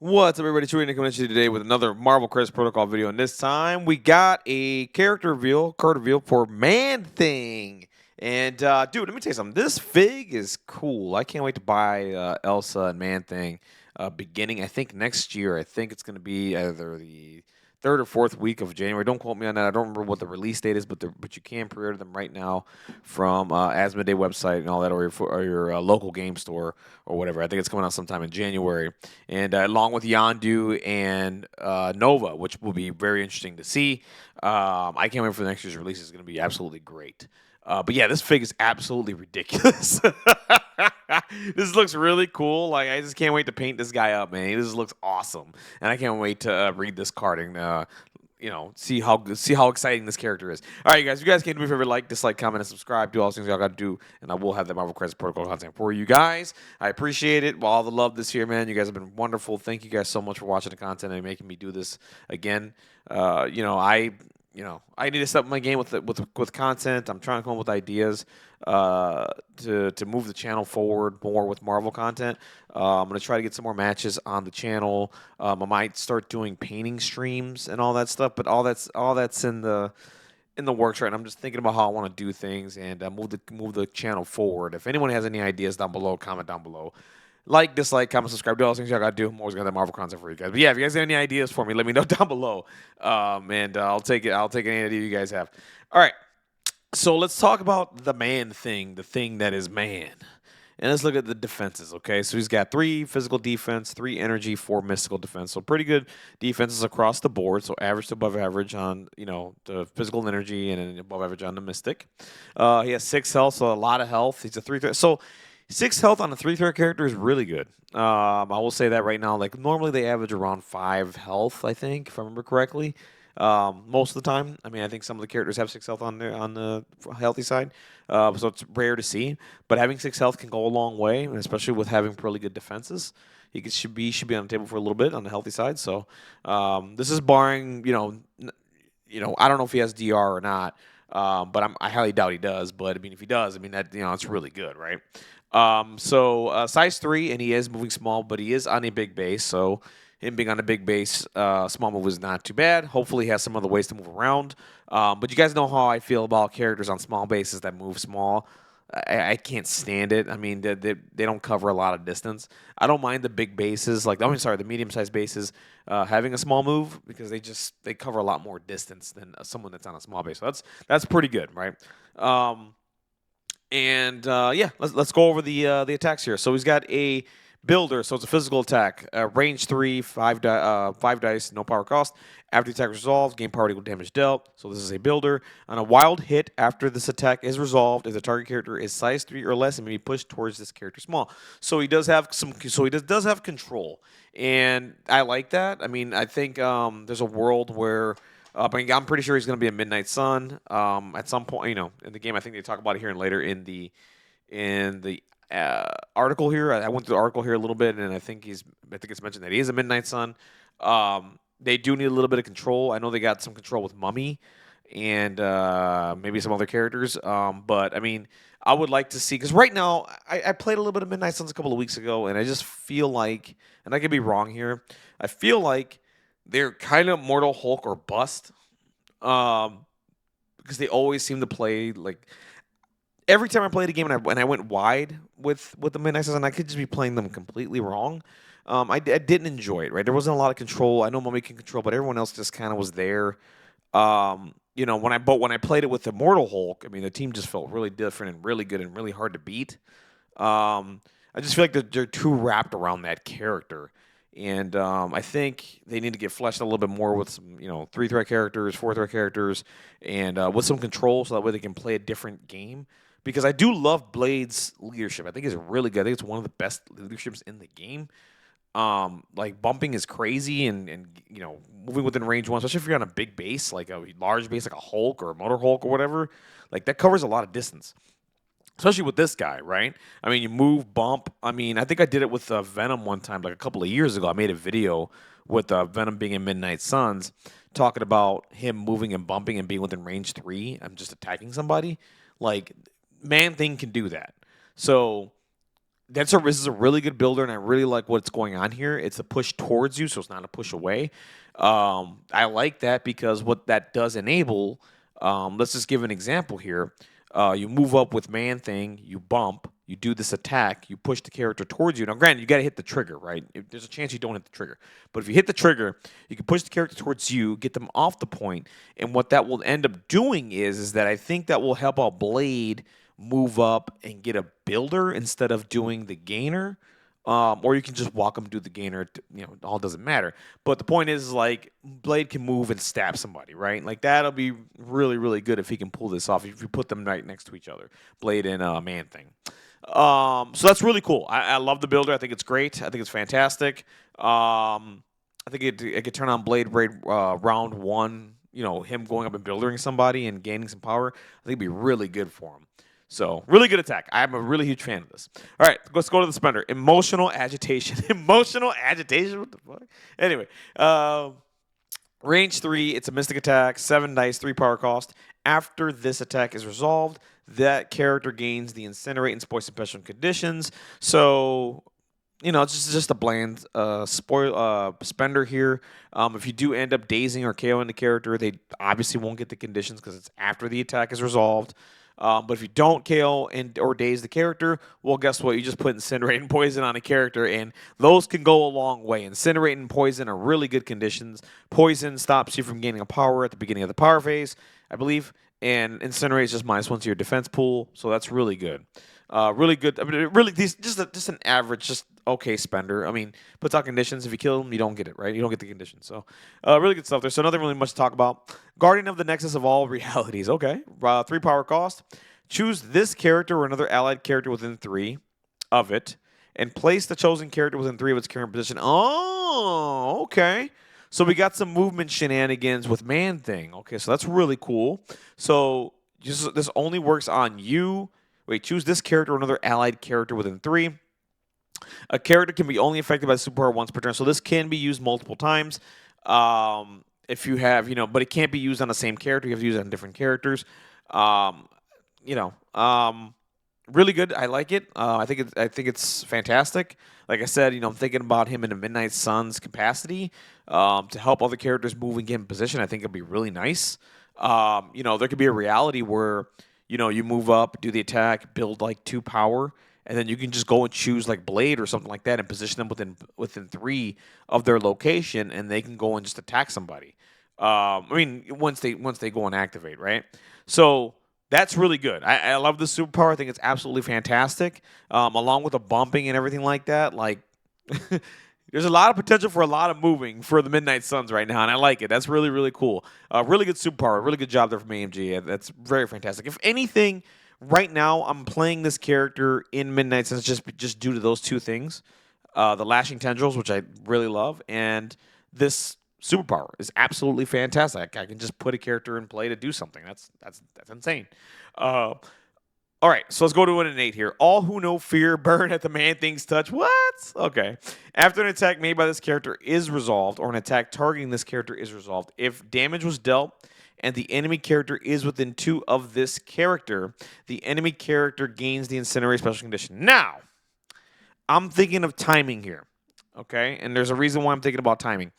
What's up, everybody? Chewy coming at you today with another Marvel Crisis Protocol video, and this time we got a character reveal, card reveal for Man Thing. And dude, let me tell you something. This fig is cool. I can't wait to buy Elsa and Man Thing. Beginning, I think next year. I think it's going to be either the third or fourth week of January. Don't quote me on that. I don't remember what the release date is, but you can pre-order them right now from Asmodee website and all that, or your local game store or whatever. I think it's coming out sometime in January, and along with Yondu and Nova, which will be very interesting to see. I can't wait for the next year's release. It's going to be absolutely great. But yeah, this fig is absolutely ridiculous. This looks really cool. Like I just can't wait to paint this guy up, man. This looks awesome, and I can't wait to read this card and see how exciting this character is. All right, you guys. If you guys can do me a favor, like, dislike, comment, and subscribe. Do all those things y'all got to do, and I will have that Marvel Crisis Protocol content for you guys. I appreciate it. All the love this year, man. You guys have been wonderful. Thank you guys so much for watching the content and making me do this again. I need to step my game with content. I'm trying to come up with ideas to move the channel forward more with Marvel content. I'm gonna try to get some more matches on the channel. I might start doing painting streams and all that stuff, but all that's in the works right now. I'm just thinking about how I want to do things and move the channel forward. If anyone has any ideas down below, comment down below. Like, dislike, comment, subscribe, do all those things y'all gotta do. I'm always gonna have Marvel content for you guys. But yeah, if you guys have any ideas for me, let me know down below. And I'll take it. I'll take any idea you guys have. All right. So let's talk about the Man Thing, the thing that is man. And let's look at the defenses, okay? So he's got 3 physical defense, 3 energy, 4 mystical defense. So pretty good defenses across the board. So average to above average on, the physical energy and then above average on the mystic. He has 6 health, so a lot of health. He's a 3 so 6 health on a 3-threat character is really good. I will say that right now. Like normally they average around 5 health, I think, if I remember correctly. Most of the time, I mean, I think some of the characters have 6 health on the healthy side, so it's rare to see. But having 6 health can go a long way, and especially with having really good defenses. He should be on the table for a little bit on the healthy side. So this is barring I don't know if he has DR or not, but I highly doubt he does. But I mean, if he does, I mean that it's really good, right? So size 3, and he is moving small, but he is on a big base, so him being on a big base, small move is not too bad. Hopefully, he has some other ways to move around. But you guys know how I feel about characters on small bases that move small. I can't stand it. I mean, they don't cover a lot of distance. I don't mind the big bases, the medium-sized bases having a small move because they cover a lot more distance than someone that's on a small base. So that's pretty good, right? Yeah, let's go over the attacks here. So he's got a builder, so it's a physical attack. Range 3, 5 dice, no power cost. After the attack is resolved, gain power equal damage dealt. So this is a builder. On a wild hit, after this attack is resolved, if the target character is size 3 or less, it may be pushed towards this character small. So he does have does have control, and I like that. I mean, I think there's a world where. But I'm pretty sure he's going to be a Midnight Sun at some point. In the game, I think they talk about it here and later in the article here. I went through the article here a little bit, and I think it's mentioned that he is a Midnight Sun. They do need a little bit of control. I know they got some control with Mummy and maybe some other characters. But I mean, I would like to see because right now I played a little bit of Midnight Suns a couple of weeks ago, and I just feel like, and I could be wrong here, I feel like they're kind of Mortal Hulk or bust, because they always seem to play like every time I played a game and I went wide with the Midnight Suns, and I could just be playing them completely wrong. I didn't enjoy it. Right, there wasn't a lot of control. I know Mummy can control, but everyone else just kind of was there. When I played it with the Mortal Hulk, I mean the team just felt really different and really good and really hard to beat. I just feel like they're too wrapped around that character. And I think they need to get fleshed out a little bit more with some, 3-threat characters, 4-threat characters, and with some control so that way they can play a different game. Because I do love Blade's leadership. I think it's really good. I think it's one of the best leaderships in the game. Like bumping is crazy and moving within range 1, especially if you're on a big base, like a large base like a Hulk or a Motor Hulk or whatever. Like that covers a lot of distance. Especially with this guy, right? I mean, you move, bump. I mean, I think I did it with Venom one time, like a couple of years ago. I made a video with Venom being in Midnight Suns, talking about him moving and bumping and being within range 3. I'm just attacking somebody. Like, Man Thing can do that. So this is a really good builder, and I really like what's going on here. It's a push towards you, so it's not a push away. I like that because what that does enable. Let's just give an example here. You move up with Man Thing, you bump, you do this attack, you push the character towards you. Now, granted, you got to hit the trigger, right? There's a chance you don't hit the trigger, but if you hit the trigger, you can push the character towards you, get them off the point, and what that will end up doing is that I think that will help out Blade move up and get a builder instead of doing the gainer. Or you can just walk them, do the gainer. It all doesn't matter. But the point is, like, Blade can move and stab somebody, right? Like, that'll be really, really good if he can pull this off. If you put them right next to each other, Blade and Man Thing. So that's really cool. I love the builder. I think it's great. I think it's fantastic. I think it could turn on Blade round one. Him going up and building somebody and gaining some power. I think it'd be really good for him. So, really good attack. I'm a really huge fan of this. All right, let's go to the spender. Emotional agitation. Emotional agitation? What the fuck? Anyway, range 3, it's a mystic attack, 7 dice, 3 power cost. After this attack is resolved, that character gains the Incinerate and Spoil special conditions. So, it's just a bland spender here. If you do end up dazing or KOing the character, they obviously won't get the conditions because it's after the attack is resolved. But if you don't KO or daze the character, well, guess what? You just put Incinerate and Poison on a character, and those can go a long way. Incinerate and Poison are really good conditions. Poison stops you from gaining a power at the beginning of the power phase, I believe, and Incinerate is just -1 to your defense pool, so that's really good. Really good. I mean, really, just an average, just okay spender. I mean, puts out conditions. If you kill them, you don't get it, right? You don't get the conditions. So, really good stuff there. So, nothing really much to talk about. Guardian of the Nexus of all realities. Okay. 3 power cost. Choose this character or another allied character within 3 of it, and place the chosen character within 3 of its current position. Oh, okay. So, we got some movement shenanigans with Man Thing. Okay, so that's really cool. So, this only works on you. Wait, choose this character or another allied character within 3. A character can be only affected by superpower once per turn, so this can be used multiple times. If you have, but it can't be used on the same character. You have to use it on different characters. You know, really good. I like it. I think it's fantastic. Like I said, I'm thinking about him in a Midnight Suns capacity to help other characters move and get in position. I think it'd be really nice. There could be a reality where you move up, do the attack, build like 2 power, and then you can just go and choose like Blade or something like that and position them within 3 of their location, and they can go and just attack somebody. Once they go and activate, right? So that's really good. I love the superpower. I think it's absolutely fantastic. Along with the bumping and everything like that, like. There's a lot of potential for a lot of moving for the Midnight Suns right now, and I like it. That's really, really cool. Really good superpower. Really good job there from AMG. That's very fantastic. If anything, right now I'm playing this character in Midnight Suns just due to those 2 things. The Lashing Tendrils, which I really love, and this superpower is absolutely fantastic. I can just put a character in play to do something. That's insane. All right, so let's go to an 8 here. All who know fear burn at the Man Thing's touch. What? Okay. After an attack made by this character is resolved, or an attack targeting this character is resolved, if damage was dealt and the enemy character is within 2 of this character, the enemy character gains the Incinerate special condition. Now, I'm thinking of timing here, okay? And there's a reason why I'm thinking about timing.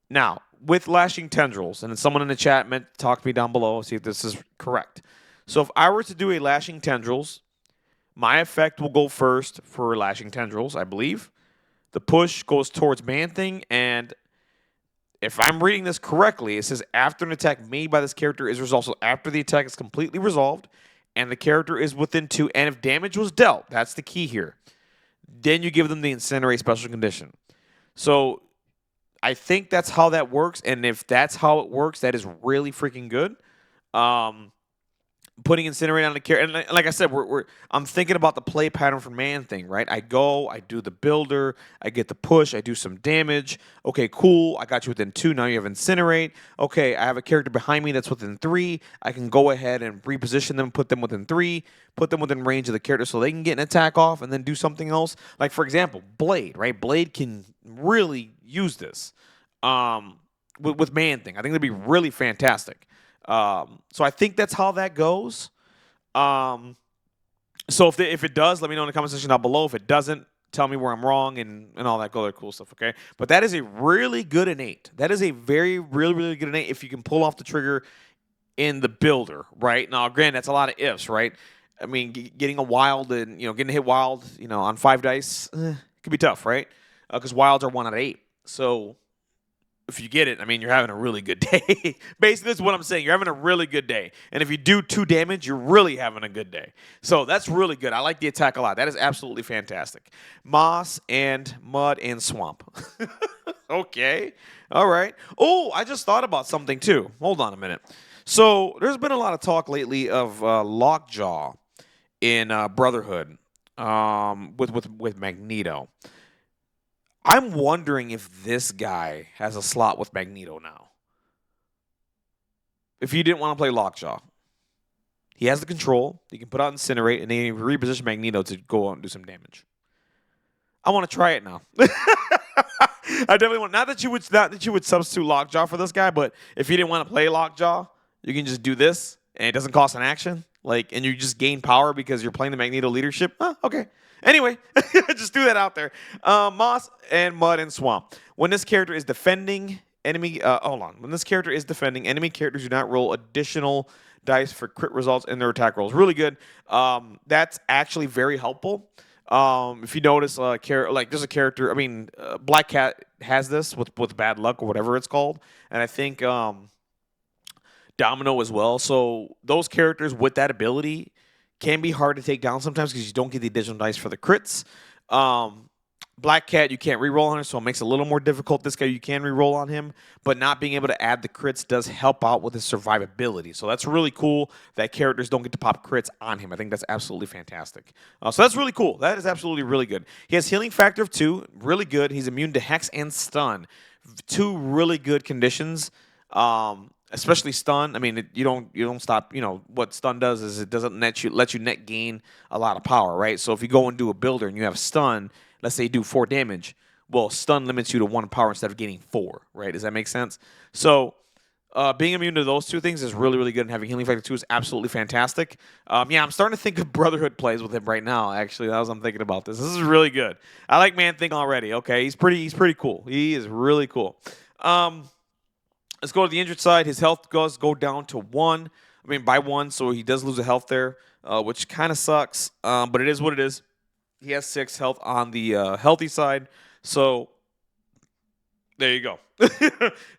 Now, with Lashing Tendrils, and someone in the chat meant to talk to me down below, see if this is correct. So if I were to do a Lashing Tendrils, my effect will go first for Lashing Tendrils, I believe. The push goes towards Man Thing, and if I'm reading this correctly, it says after an attack made by this character is resolved. So after the attack is completely resolved, and the character is within 2, and if damage was dealt, that's the key here, then you give them the Incinerate special condition. So I think that's how that works, and if that's how it works, that is really freaking good. Putting Incinerate on the character, and like I said, I'm thinking about the play pattern for Man Thing, right? I do the builder, I get the push, I do some damage. Okay, cool. I got you within 2. Now you have Incinerate. Okay, I have a character behind me that's within 3. I can go ahead and reposition them, put them within 3, put them within range of the character so they can get an attack off and then do something else. Like, for example, Blade, right? Blade can really use this with Man Thing. I think that'd be really fantastic. So I think that's how that goes. So if it does, let me know in the comment section down below. If it doesn't, tell me where I'm wrong and all that other cool stuff, okay? But that is a really good innate. That is a really good innate if you can pull off the trigger in the builder, right? Now, granted, that's a lot of ifs, right? I mean, getting a wild and, getting hit wild, on 5 dice, could be tough, right? Because wilds are 1 out of 8. So if you get it, I mean, you're having a really good day. Basically, that's what I'm saying. You're having a really good day. And if you do 2 damage, you're really having a good day. So that's really good. I like the attack a lot. That is absolutely fantastic. Moss and Mud and Swamp. Okay. All right. Oh, I just thought about something too. Hold on a minute. So there's been a lot of talk lately of Lockjaw in Brotherhood with Magneto. I'm wondering if this guy has a slot with Magneto now. If you didn't want to play Lockjaw, he has the control. He can put out Incinerate, and then he reposition Magneto to go out and do some damage. I want to try it now. I definitely want. Not that you would substitute Lockjaw for this guy, but if you didn't want to play Lockjaw, you can just do this, and it doesn't cost an action. And you just gain power because you're playing the Magneto leadership. Okay. Anyway, just do that out there. Moss and Mud and Swamp. When this character is defending enemy, hold on. When this character is defending, enemy characters do not roll additional dice for crit results in their attack rolls. Really good. That's actually very helpful. If you notice, there's a character. I mean, Black Cat has this with bad luck or whatever it's called, and I think Domino as well. So those characters with that ability can be hard to take down sometimes because you don't get the additional dice for the crits. Black Cat, you can't reroll on her, so it makes it a little more difficult. This guy, you can reroll on him, but not being able to add the crits does help out with his survivability. So that's really cool that characters don't get to pop crits on him. I think that's absolutely fantastic. So that's really cool. That is absolutely really good. He has Healing Factor of 2, really good. He's immune to Hex and Stun. 2 really good conditions. Especially stun. I mean, you don't stop. What stun does is it doesn't let you net gain a lot of power, right? So if you go and do a builder and you have stun, let's say you do 4 damage, well, stun limits you to 1 power instead of gaining 4, right? Does that make sense? So being immune to those 2 things is really good, and having Healing Factor 2 is absolutely fantastic. I'm starting to think of Brotherhood plays with him right now. Actually, as I'm thinking about this, is really good. I like Man-Thing already. Okay, he's pretty cool. He is really cool. Let's go to the injured side. His health does go down to 1. I mean, by 1, so he does lose a health there, which kind of sucks. But it is what it is. He has 6 health on the healthy side. So there you go.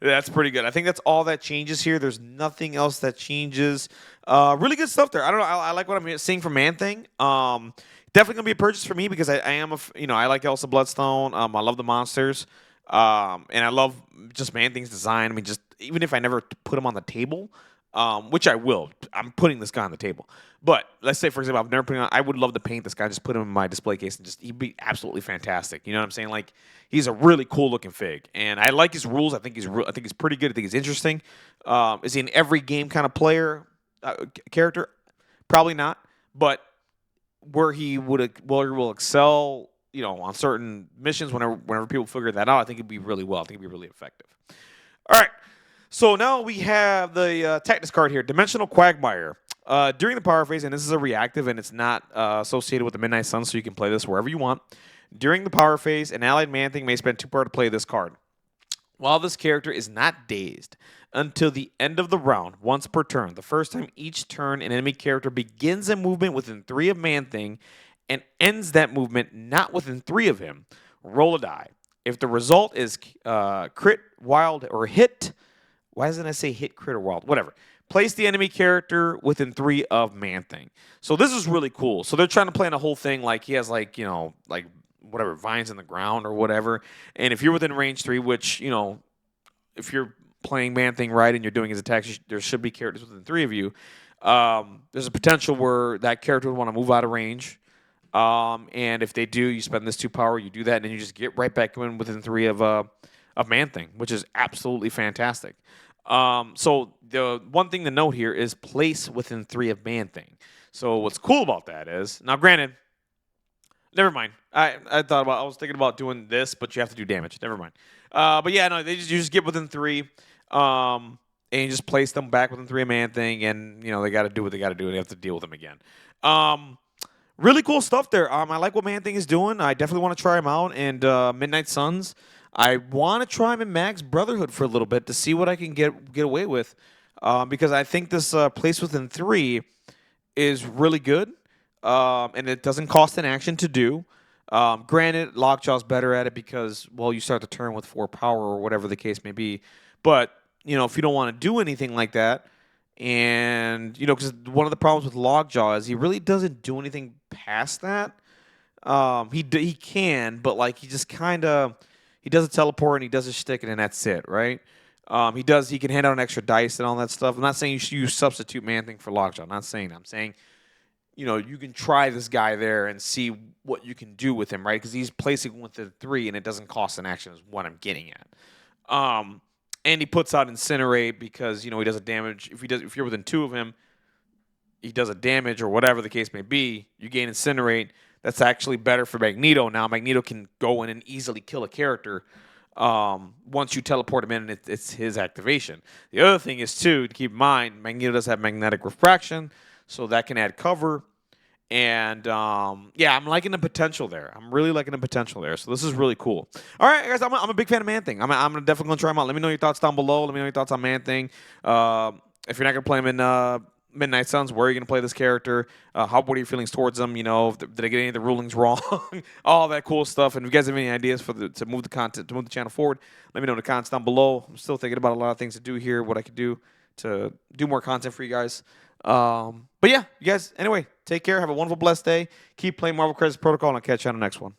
That's pretty good. I think that's all that changes here. There's nothing else that changes. Really good stuff there. I don't know. I like what I'm seeing from Man-Thing. Definitely gonna be a purchase for me because I am I like Elsa Bloodstone. I love the monsters. And I love just Man-Thing's design. I mean, just even if I never put him on the table, which I will, I'm putting this guy on the table. But let's say, for example, I've never put him on. I would love to paint this guy, just put him in my display case, and he'd be absolutely fantastic. You know what I'm saying? Like, he's a really cool looking fig, and I like his rules. I think he's pretty good. I think he's interesting. Is he an every game kind of player character? Probably not, but where he will excel, on certain missions, whenever people figure that out, I think it'd be really well. I think it'd be really effective. All right. So now we have the Tactics card here, Dimensional Quagmire. During the power phase, and this is a reactive, and it's not associated with the Midnight Sun, so you can play this wherever you want. During the power phase, an allied Man-Thing may spend 2 power to play this card. While this character is not dazed until the end of the round, once per turn, the first time each turn an enemy character begins a movement within 3 of Man-Thing and ends that movement not within 3 of him, roll a die. If the result is crit, wild, or hit, why doesn't it say hit, crit, or wild? Whatever. Place the enemy character within 3 of Man-Thing. So this is really cool. So they're trying to plan a whole thing like he has whatever, vines in the ground or whatever. And if you're within range 3, which, if you're playing Man-Thing right and you're doing his attacks, there should be characters within 3 of you. There's a potential where that character would want to move out of range. And if they do, you spend this 2 power, you do that, and then you just get right back in within 3 of Man-Thing, which is absolutely fantastic. So the one thing to note here is place within 3 of Man-Thing. So what's cool about that is, now granted, never mind. I was thinking about doing this, but you have to do damage. Never mind. But yeah, no, you just get within 3, and you just place them back within 3 of Man-Thing, and they got to do what they got to do, and they have to deal with them again. Really cool stuff there. I like what Man Thing is doing. I definitely want to try him out. And Midnight Suns, I want to try him in Mag's Brotherhood for a little bit to see what I can get away with, because I think this Place Within 3 is really good, and it doesn't cost an action to do. Granted, Lockjaw's better at it because, well, you start the turn with 4 power or whatever the case may be. But, if you don't want to do anything like that, and, because one of the problems with Lockjaw is he really doesn't do anything past that. He can, but, like, he just kind of, he does a teleport and he does his shtick and then that's it, right? He can hand out an extra dice and all that stuff. I'm not saying you should use substitute Man Thing for Lockjaw. I'm not saying that. I'm saying, you can try this guy there and see what you can do with him, right? Because he's placing with the 3 and it doesn't cost an action, is what I'm getting at. And he puts out Incinerate because, he does a damage. If you're within 2 of him, he does a damage or whatever the case may be. You gain Incinerate. That's actually better for Magneto. Now Magneto can go in and easily kill a character once you teleport him in, and it's his activation. The other thing is, too, to keep in mind, Magneto does have magnetic refraction, so that can add cover. And, yeah, I'm liking the potential there. I'm really liking the potential there. So this is really cool. All right, guys, I'm a big fan of Man Thing. I'm definitely going to try him out. Let me know your thoughts down below. Let me know your thoughts on Man Thing. If you're not going to play him in Midnight Suns, where are you going to play this character? What are your feelings towards him? Did I get any of the rulings wrong? All that cool stuff. And if you guys have any ideas to move the channel forward, let me know in the comments down below. I'm still thinking about a lot of things to do here, what I could do to do more content for you guys. But yeah, you guys, anyway, take care. Have a wonderful, blessed day. Keep playing Marvel Crisis Protocol, and I'll catch you on the next one.